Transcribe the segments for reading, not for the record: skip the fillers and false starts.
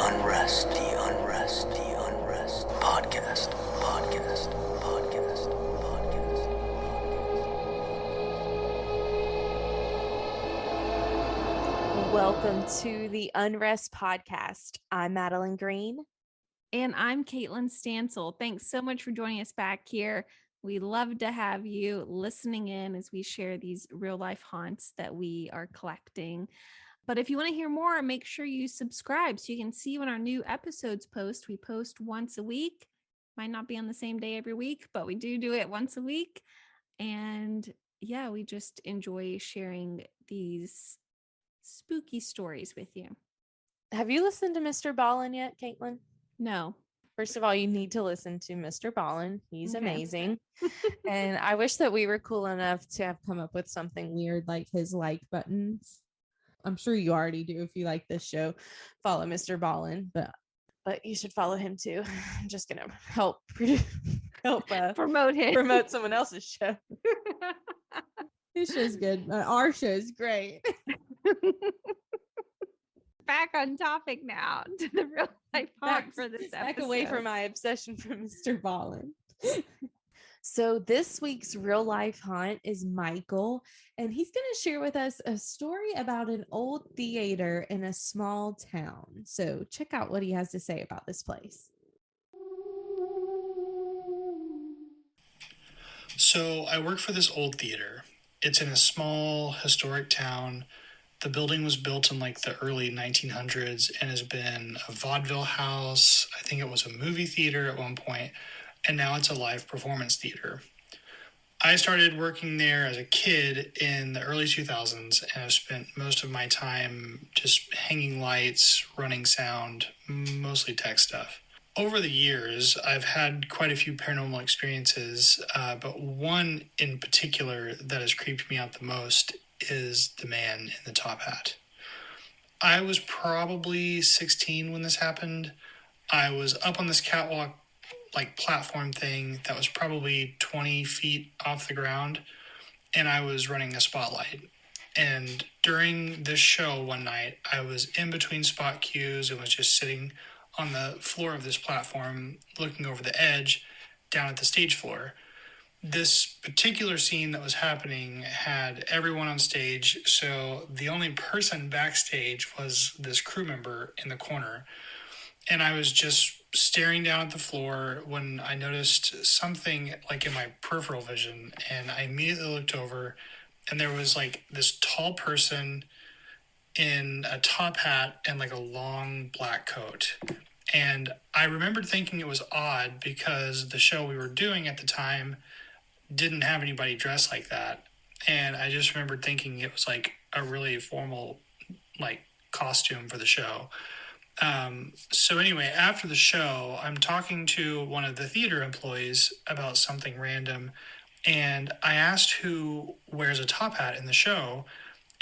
Podcast. Welcome to the Unrest Podcast. I'm Madeline Green. And I'm Caitlin Stansel. Thanks so much for joining us back here. We love to have you listening in as we share these real life haunts that we are collecting. But if you want to hear more, make sure you subscribe so you can see when our new episodes post. We post once a week. Might not be on the same day every week, but we do it once a week. And yeah, we just enjoy sharing these spooky stories with you. Have you listened to Mr. Ballin yet, Caitlin? No. First of all, you need to listen to Mr. Ballin. He's amazing. And I wish that we were cool enough to have come up with something weird like his like buttons. I'm sure you already do if you like this show. Follow Mr. Ballin, but you should follow him too. I'm just gonna help promote someone else's show. His show's good. Our show is great. Back on topic now to the real life haunt for this episode. Back away from my obsession for Mr. Ballin. So this week's real life haunt is Michael, and he's going to share with us a story about an old theater in a small town. So check out what he has to say about this place. So I work for this old theater. It's in a small historic town. The building was built in like the early 1900s and has been a vaudeville house. I think it was a movie theater at one point, and now it's a live performance theater. I started working there as a kid in the early 2000s, and I've spent most of my time just hanging lights, running sound, mostly tech stuff. Over the years, I've had quite a few paranormal experiences, but one in particular that has creeped me out the most is the man in the top hat. I was probably 16 when this happened. I was up on this catwalk platform thing that was probably 20 feet off the ground, and I was running a spotlight. And during this show one night, I was in between spot cues and was just sitting on the floor of this platform looking over the edge down at the stage floor. This particular scene that was happening had everyone on stage, so the only person backstage was this crew member in the corner. And I was just staring down at the floor when I noticed something like in my peripheral vision, and I immediately looked over, and there was like this tall person in a top hat and like a long black coat. And I remembered thinking it was odd because the show we were doing at the time didn't have anybody dressed like that. And I just remembered thinking it was like a really formal like costume for the show. So anyway, after the show, I'm talking to one of the theater employees about something random, and I asked who wears a top hat in the show,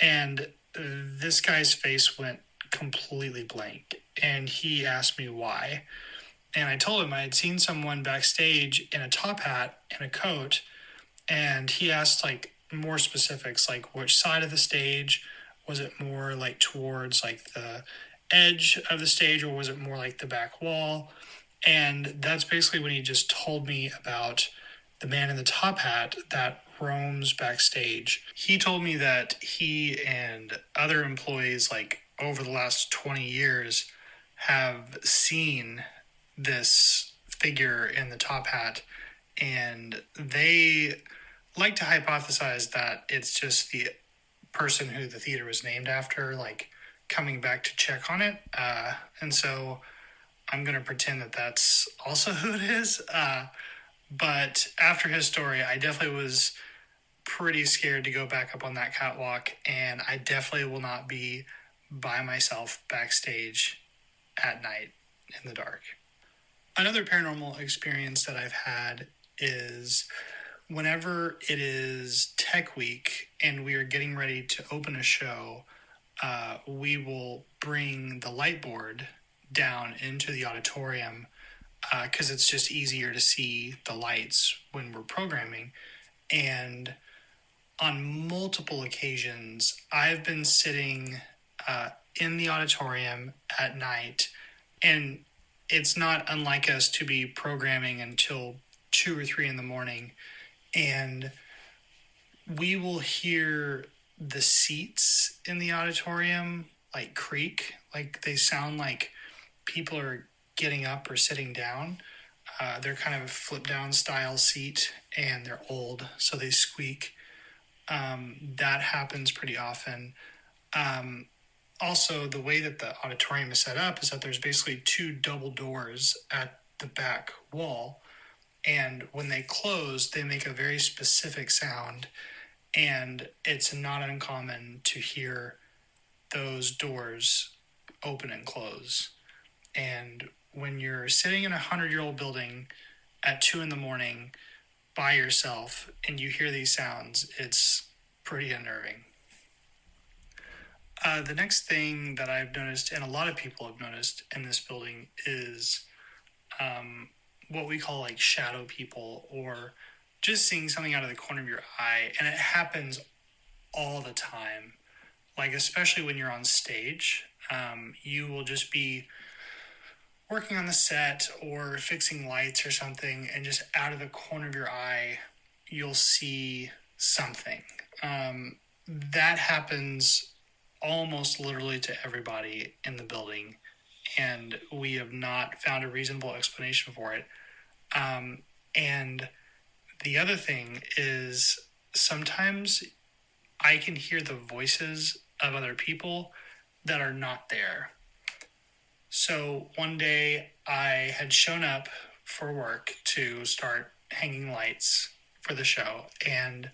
and this guy's face went completely blank, and he asked me why. And I told him I had seen someone backstage in a top hat and a coat, and he asked like more specifics, like which side of the stage. Was it more like towards like the edge of the stage, or was it more like the back wall? And that's basically when he just told me about the man in the top hat that roams backstage. He told me that he and other employees like over the last 20 years have seen this figure in the top hat, and they like to hypothesize that it's just the person who the theater was named after, like coming back to check on it. And so I'm going to pretend that that's also who it is. But after his story, I definitely was pretty scared to go back up on that catwalk, and I definitely will not be by myself backstage at night in the dark. Another paranormal experience that I've had is whenever it is Tech Week and we are getting ready to open a show, we will bring the light board down into the auditorium because it's just easier to see the lights when we're programming. And on multiple occasions, I've been sitting in the auditorium at night, And it's not unlike us to be programming until 2 or 3 in the morning. And we will hear the seats in the auditorium like creak, like they sound like people are getting up or sitting down. They're kind of a flip down style seat and they're old, so they squeak. That happens pretty often. Also, the way that the auditorium is set up is that there's basically 2 double doors at the back wall. And when they close, they make a very specific sound. And it's not uncommon to hear those doors open and close. And when you're sitting in a 100-year-old building at 2 in the morning by yourself and you hear these sounds, it's pretty unnerving. The next thing that I've noticed, and a lot of people have noticed in this building, is what we call like shadow people, or just seeing something out of the corner of your eye. And it happens all the time. Like, especially when you're on stage, you will just be working on the set or fixing lights or something, and just out of the corner of your eye, you'll see something. That happens almost literally to everybody in the building, and we have not found a reasonable explanation for it. And the other thing is sometimes I can hear the voices of other people that are not there. So one day I had shown up for work to start hanging lights for the show, and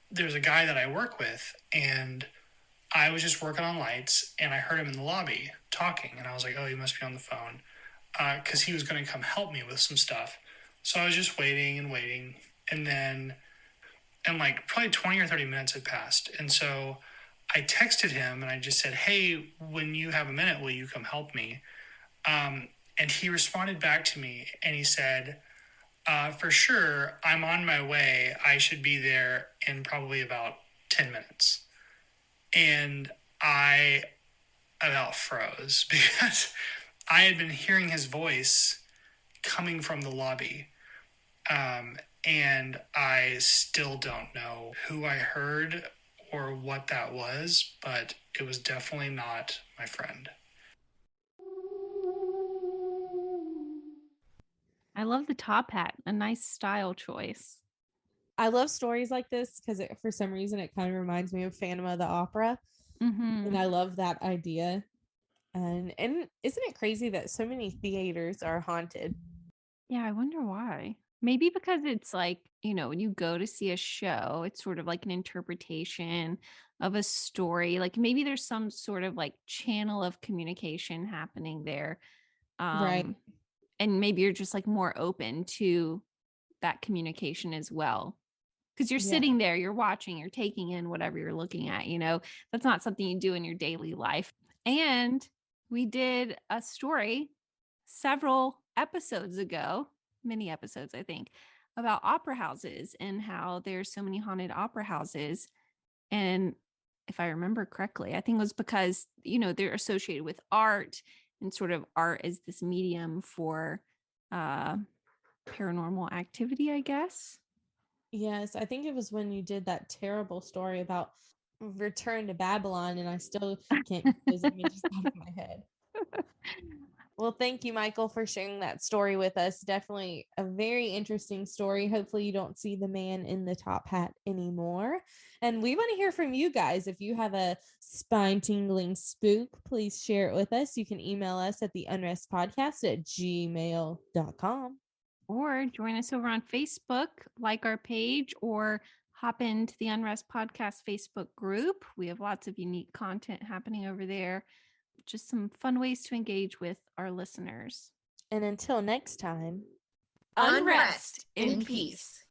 there's a guy that I work with, and I was just working on lights, and I heard him in the lobby talking, and I was like, oh, he must be on the phone, because he was going to come help me with some stuff. So I was just waiting, and like probably 20 or 30 minutes had passed, and so I texted him, and I just said, hey, when you have a minute, will you come help me? And he responded back to me, and he said, for sure, I'm on my way. I should be there in probably about 10 minutes. And I about froze because I had been hearing his voice coming from the lobby. And I still don't know who I heard or what that was, but it was definitely not my friend. I love the top hat. A nice style choice. I love stories like this because for some reason it kind of reminds me of Phantom of the Opera. And I love that idea. And isn't it crazy that so many theaters are haunted? Yeah, I wonder why. Maybe because it's like, when you go to see a show, it's sort of like an interpretation of a story. Like maybe there's some sort of like channel of communication happening there. Right. And maybe you're just like more open to that communication as well. Because you're sitting there, you're watching, you're taking in whatever you're looking at, that's not something you do in your daily life. And we did a story several episodes ago, many episodes, I think, about opera houses and how there's so many haunted opera houses. And if I remember correctly, I think it was because, they're associated with art, and sort of art is this medium for paranormal activity, I guess. Yes, I think it was when you did that terrible story about Return to Babylon, and I still can't get those images out of my head. Well, thank you, Michael, for sharing that story with us. Definitely a very interesting story. Hopefully you don't see the man in the top hat anymore. And we want to hear from you guys. If you have a spine-tingling spook, please share it with us. You can email us at theunrestpodcast@gmail.com. Or join us over on Facebook, like our page, or hop into the Unrest Podcast Facebook group. We have lots of unique content happening over there. Just some fun ways to engage with our listeners. And until next time, Unrest in peace.